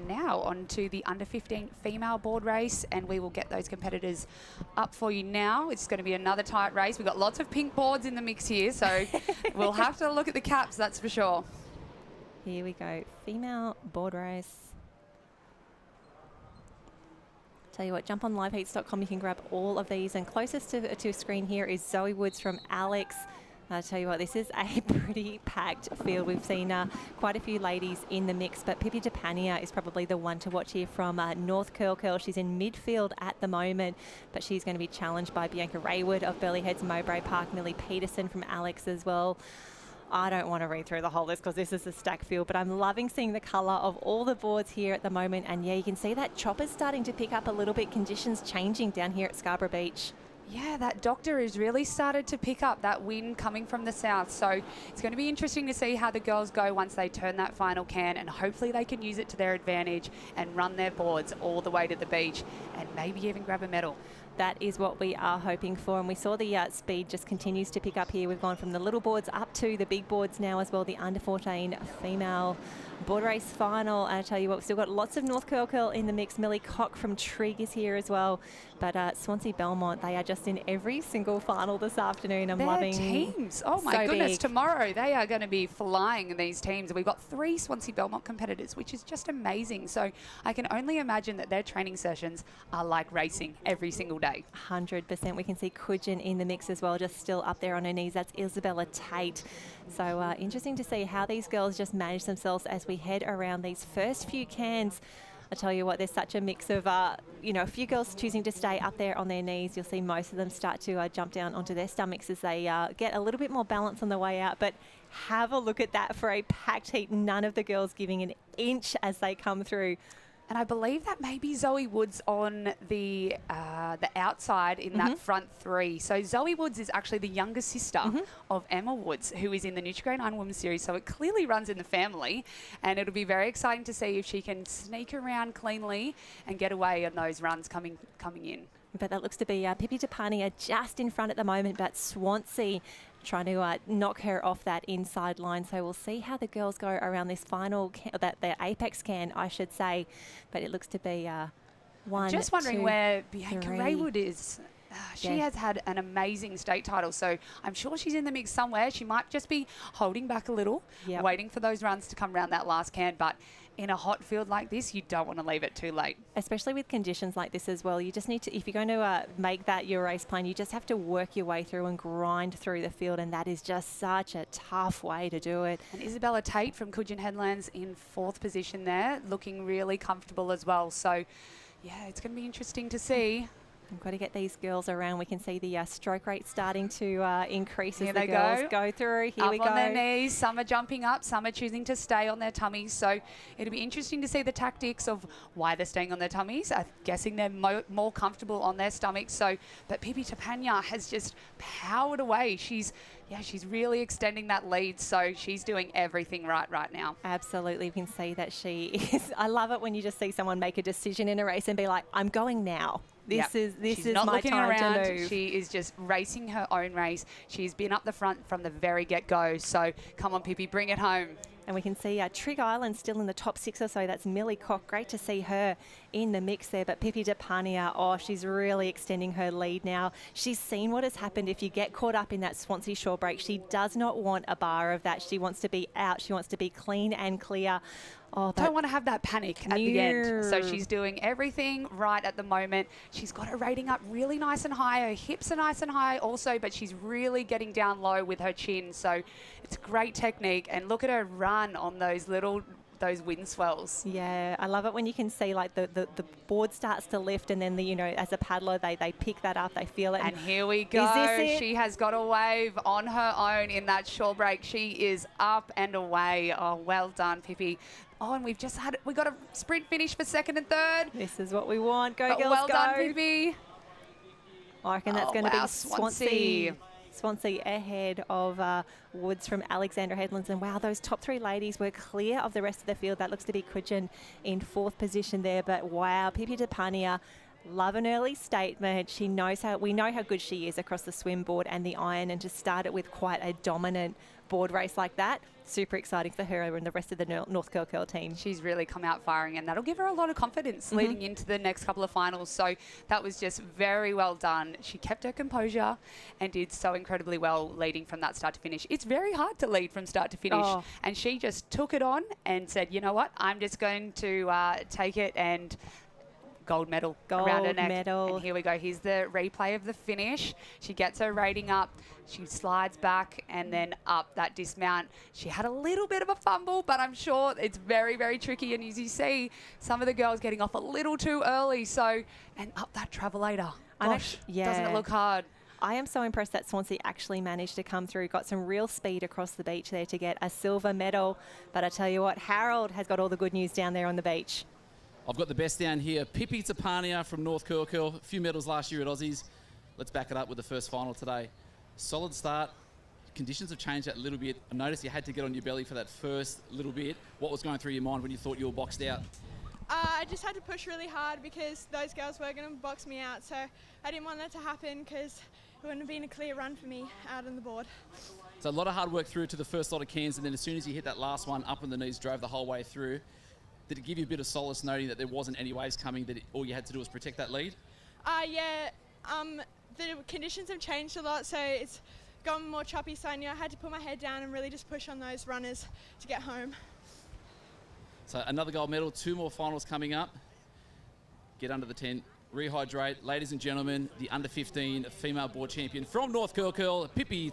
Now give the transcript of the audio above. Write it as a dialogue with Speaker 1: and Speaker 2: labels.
Speaker 1: now on to the under 15 female board race, and we will get those competitors up for you now. It's going to be another tight race. We've got lots of pink boards in the mix here, so we'll have to look at the caps, that's for sure.
Speaker 2: Here we go, female board race. Tell you what, jump on liveheats.com, you can grab all of these, and closest to screen here is Zoe Woods from Alex. I'll tell you what, this is a pretty packed field. We've seen quite a few ladies in the mix, but Pippi Depania is probably the one to watch here from North Curl. She's in midfield at the moment, but she's going to be challenged by Bianca Raywood of Burleigh Heads, Mowbray Park, Millie Peterson from Alex as well. I don't want to read through the whole list because this is a stack field, but I'm loving seeing the colour of all the boards here at the moment. And yeah, you can see that chopper's starting to pick up a little bit. Conditions changing down here at Scarborough Beach. Yeah, that doctor has really started to pick up that wind coming from the south. So it's going to be interesting to see how the girls go once they turn that final can, and hopefully they can use it to their advantage and run their boards all the way to the beach and maybe even grab a medal. That is what we are hoping for, and we saw the speed just continues to pick up here. We've gone from the little boards up to the big boards now as well, the under 14 female board race final. And I tell you what, we've still got lots of North Curl in the mix. Millie Cock from Trigg is here as well, but Swansea Belmont, they are just in every single final this afternoon. I'm loving
Speaker 1: teams. Oh my goodness, big. Tomorrow they are going to be flying in these teams. We've got 3 Swansea Belmont competitors, which is just amazing. So I can only imagine that their training sessions are like racing every single day. 100%.
Speaker 2: We can see Kudjin in the mix as well, just still up there on her knees. That's Isabella Tate. So interesting to see how these girls just manage themselves as we head around these first few cans. I tell you what, there's such a mix of, you know, a few girls choosing to stay up there on their knees. You'll see most of them start to jump down onto their stomachs as they get a little bit more balance on the way out. But have a look at that for a packed heat. None of the girls giving an inch as they come through.
Speaker 1: And I believe that may be Zoe Woods on the outside in that front 3. So Zoe Woods is actually the younger sister of Emma Woods, who is in the Nutri-Grain Iron Women's Series. So it clearly runs in the family, and it'll be very exciting to see if she can sneak around cleanly and get away on those runs coming in.
Speaker 2: But that looks to be Pippi Depania just in front at the moment, but Swansea trying to knock her off that inside line. So we'll see how the girls go around this final, the Apex can, I should say. But it looks to be one,
Speaker 1: just wondering
Speaker 2: 2,
Speaker 1: where Bianca
Speaker 2: 3.
Speaker 1: Raywood is. She has had an amazing state title, so I'm sure she's in the mix somewhere. She might just be holding back a little, waiting for those runs to come around that last can. But in a hot field like this, you don't want to leave it too late.
Speaker 2: Especially with conditions like this as well. You just need to, if you're going to make that your race plan, you just have to work your way through and grind through the field, and that is just such a tough way to do it.
Speaker 1: And Isabella Tate from Kudjin Headlands in 4th position there, looking really comfortable as well. So, yeah, it's going to be interesting to see.
Speaker 2: We've got to get these girls around. We can see the stroke rate starting to increase as
Speaker 1: Here
Speaker 2: the girls go through. Here we go.
Speaker 1: Up on their knees. Some are jumping up. Some are choosing to stay on their tummies. So it'll be interesting to see the tactics of why they're staying on their tummies. I'm guessing they're more comfortable on their stomachs. So, but Pippi Depania has just powered away. She's really extending that lead. So she's doing everything right now.
Speaker 2: Absolutely. We can see that she is. I love it when you just see someone make a decision in a race and be like, I'm going now. This is
Speaker 1: not
Speaker 2: my
Speaker 1: looking
Speaker 2: time
Speaker 1: around.
Speaker 2: to move.
Speaker 1: She is just racing her own race. She's been up the front from the very get-go. So come on, Pippi, bring it home.
Speaker 2: And we can see Trigg Island still in the top 6 or so. That's Millie Cock. Great to see her in the mix there. But Pippi Depania, oh, she's really extending her lead now. She's seen what has happened if you get caught up in that Swansea shore break. She does not want a bar of that. She wants to be out. She wants to be clean and clear. Oh,
Speaker 1: don't want to have that panic at the end. So she's doing everything right at the moment. She's got her rating up really nice and high. Her hips are nice and high also, but she's really getting down low with her chin. So it's great technique. And look at her run on those wind swells.
Speaker 2: Yeah, I love it when you can see like the board starts to lift, and then as a paddler they pick that up, they feel it.
Speaker 1: And here we go. She has got a wave on her own in that shore break. She is up and away. Oh, well done, Pippi. Oh, and we got a sprint finish for 2nd and 3rd.
Speaker 2: This is what we want. Go, girls,
Speaker 1: well
Speaker 2: go.
Speaker 1: Done, Pippi.
Speaker 2: I reckon that's going to be Swansea. Swansea ahead of Woods from Alexandra Headlands. And wow, those top 3 ladies were clear of the rest of the field. That looks to be Kudjin in 4th position there. But wow, Pippi Depania Love an early statement. She knows we know how good she is across the swim board and the iron, and to start it with quite a dominant board race like that, super exciting for her and the rest of the North Curl team.
Speaker 1: She's really come out firing, and that'll give her a lot of confidence leading into the next couple of finals. So that was just very well done. She kept her composure and did so incredibly well leading from that start to finish. It's very hard to lead from start to finish, and she just took it on and said, you know what, I'm just going to take it, and gold medal around her neck. And here we go. Here's the replay of the finish. She gets her rating up. She slides back and then up that dismount. She had a little bit of a fumble, but I'm sure it's very, very tricky. And as you see, some of the girls getting off a little too early. So, and up that travelator. Gosh, doesn't it look hard?
Speaker 2: I am so impressed that Swansea actually managed to come through, got some real speed across the beach there to get a silver medal. But I tell you what, Harold has got all the good news down there on the beach.
Speaker 3: I've got the best down here. Pippi from North Curl. A few medals last year at Aussies. Let's back it up with the first final today. Solid start. Conditions have changed that a little bit. I noticed you had to get on your belly for that first little bit. What was going through your mind when you thought you were boxed out?
Speaker 4: I just had to push really hard because those girls were going to box me out. So I didn't want that to happen because it wouldn't have been a clear run for me out on the board.
Speaker 3: So a lot of hard work through to the first lot of cans, and then as soon as you hit that last one, up on the knees, drove the whole way through. Did it give you a bit of solace knowing that there wasn't any waves coming, that all you had to do was protect that lead?
Speaker 4: Yeah. The conditions have changed a lot, so it's gone more choppy, so I knew I had to put my head down and really just push on those runners to get home.
Speaker 3: So another gold medal, 2 more finals coming up. Get under the tent, rehydrate. Ladies and gentlemen, the under 15 female board champion from North Curl, Pippi.